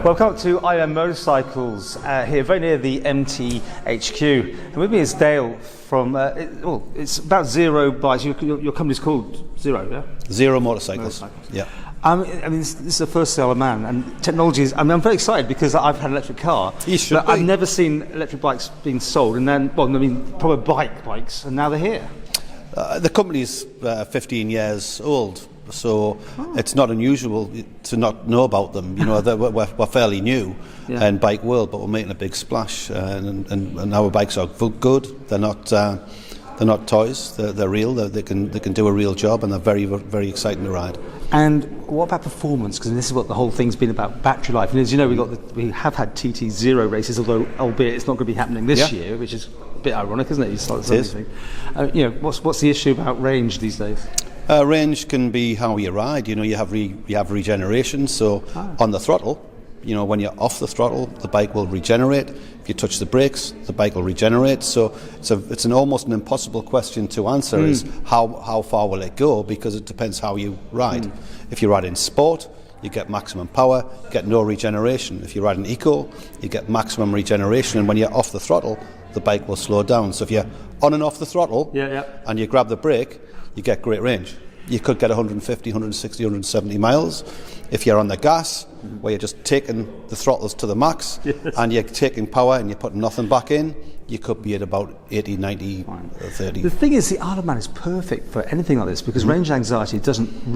Well, welcome to IM Motorcycles here, very near the MT HQ. And with me is Dale from, it's about Zero Bikes. Your company's called Zero, yeah? Zero Motorcycles. Yeah. I mean, this is the first sale of man, and technology is. I mean, I'm very excited because I've had an electric car. You should but be. I've never seen electric bikes being sold, and then, well, I mean, proper bikes, and now they're here. The company's 15 years old, so it's not unusual to not know about them. You know, we're fairly new in bike world, but we're making a big splash, and our bikes are good. They're not toys. They're real. They can do a real job, and they're very, very exciting to ride. And what about performance? Because this is what the whole thing's been about, battery life. And as you know, we have had TT0 races, although albeit it's not going to be happening this year, which is a bit ironic, isn't it? It is. You know, what's the issue about range these days? Range can be how you ride. You know, you have regeneration. So on the throttle, you know, when you're off the throttle, the bike will regenerate. If you touch the brakes, the bike will regenerate. So it's almost an impossible question to answer is how far will it go, because it depends how you ride. If you ride in sport, you get maximum power, you get no regeneration. If you ride in eco, you get maximum regeneration, and when you're off the throttle, the bike will slow down. So if you're on and off the throttle and you grab the brake, you get great range. You could get 150, 160, 170 miles. If you're on the gas, where you're just taking the throttles to the max, and you're taking power and you're putting nothing back in, you could be at about 80, 90, 30. The thing is, the Isle of Man is perfect for anything like this, because range anxiety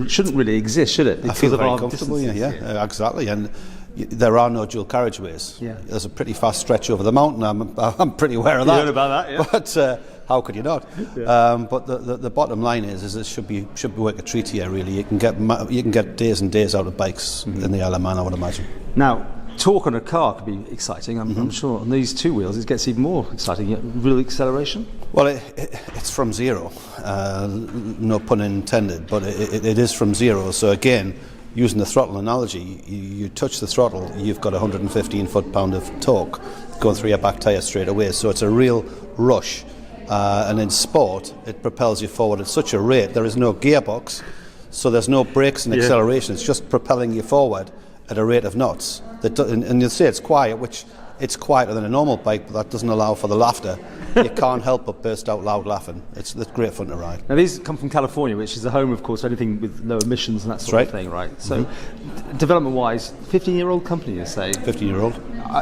shouldn't really exist, should it? I feel very comfortable, exactly. And there are no dual carriageways. There's a pretty fast stretch over the mountain. I'm pretty aware of that. You heard about that, yeah. But how could you not? But the bottom line is it should be work a treat here. Really, you can get days and days out of bikes in the Isle of Man, I would imagine. Now, torque on a car could be exciting. I'm sure on these two wheels it gets even more exciting. Real acceleration. Well, it's from zero. No pun intended, but it is from zero. So again, using the throttle analogy, you touch the throttle, you've got 115 foot-pound of torque going through your back tyre straight away. So it's a real rush. And in sport, it propels you forward at such a rate. There is no gearbox, so there's no brakes and acceleration. It's just propelling you forward at a rate of knots. And you'll say it's quiet, which it's quieter than a normal bike, but that doesn't allow for the laughter. You can't help but burst out loud laughing. It's great fun to ride. Now, these come from California, which is the home, of course, of anything with low emissions and that sort of thing, right? So, development-wise, 15-year-old company, you say? 15-year-old.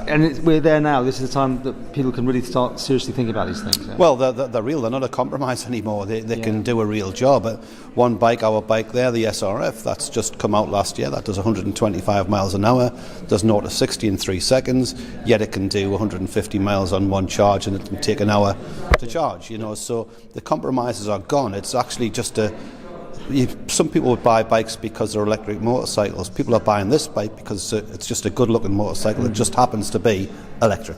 And we're there now. This is the time that people can really start seriously thinking about these things. Yeah? Well, they're real. They're not a compromise anymore. They can do a real job. One bike, our bike there, the SRF, that's just come out last year. That does 125 miles an hour, does 0 to 60 in 3 seconds, yet it can do 150 miles on one charge, and it can take an hour to charge. You know, so the compromises are gone. It's actually just some people would buy bikes because they're electric motorcycles. People are buying this bike because it's just a good-looking motorcycle. It just happens to be electric.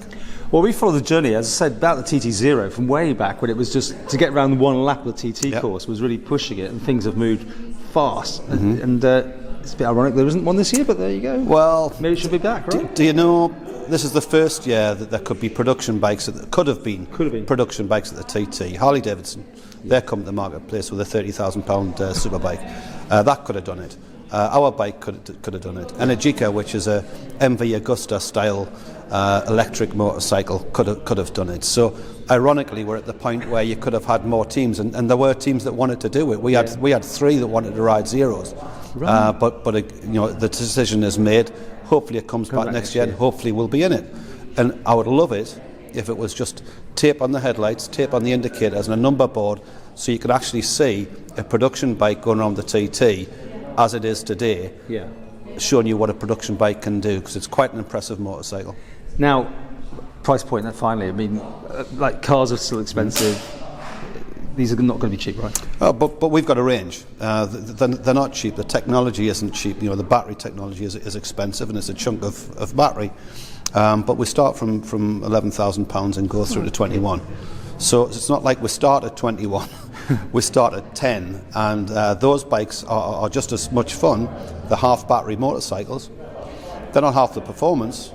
Well, we followed the journey, as I said, about the TT0 from way back when it was just to get around one lap of the TT course was really pushing it, and things have moved fast. And it's a bit ironic there isn't one this year, but there you go. Well, maybe it should be back, right? Do you know, this is the first year that there could be production bikes, could have been production bikes at the TT. Harley Davidson, they come to the marketplace with a £30,000 super bike. That could have done it. Our bike could have done it. Energica, which is a MV Agusta style electric motorcycle, could have done it. So ironically, we're at the point where you could have had more teams, and there were teams that wanted to do it. We had 3 that wanted to ride Zeros, but you know, the decision is made. Hopefully it comes back next year, and hopefully we'll be in it. And I would love it if it was just tape on the headlights, tape on the indicators, and a number board, so you could actually see a production bike going around the TT as it is today, showing you what a production bike can do, because it's quite an impressive motorcycle. Now, price point, that finally, I mean, like cars are still expensive. These are not going to be cheap, right? Oh, but we've got a range. They're not cheap. The technology isn't cheap. You know, the battery technology is expensive, and it's a chunk of battery. But we start from £11,000 and go through to 21. So it's not like we start at 21. We start at 10, and those bikes are just as much fun. The half battery motorcycles. They're not half the performance.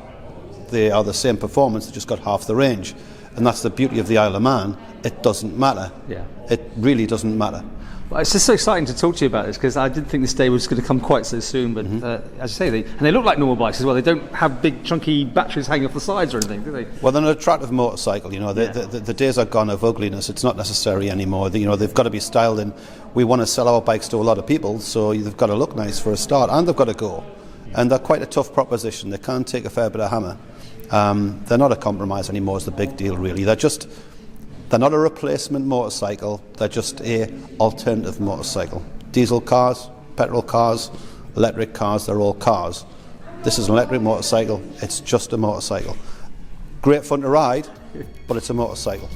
They are the same performance. They just got half the range. And that's the beauty of the Isle of Man. It doesn't matter. It really doesn't matter. Well, it's just so exciting to talk to you about this because I didn't think this day was going to come quite so soon. But as you say, they look like normal bikes as well. They don't have big chunky batteries hanging off the sides or anything, do they? Well, they're an attractive motorcycle. You know, the days are gone of ugliness. It's not necessary anymore. You know, they've got to be styled, and we want to sell our bikes to a lot of people, so they've got to look nice for a start, and they've got to go. And they're quite a tough proposition. They can take a fair bit of hammer. They're not a compromise anymore. Is the big deal, really. They're not a replacement motorcycle, they're just a alternative motorcycle. Diesel cars, petrol cars, electric cars, they're all cars. This is an electric motorcycle, it's just a motorcycle. Great fun to ride, but it's a motorcycle.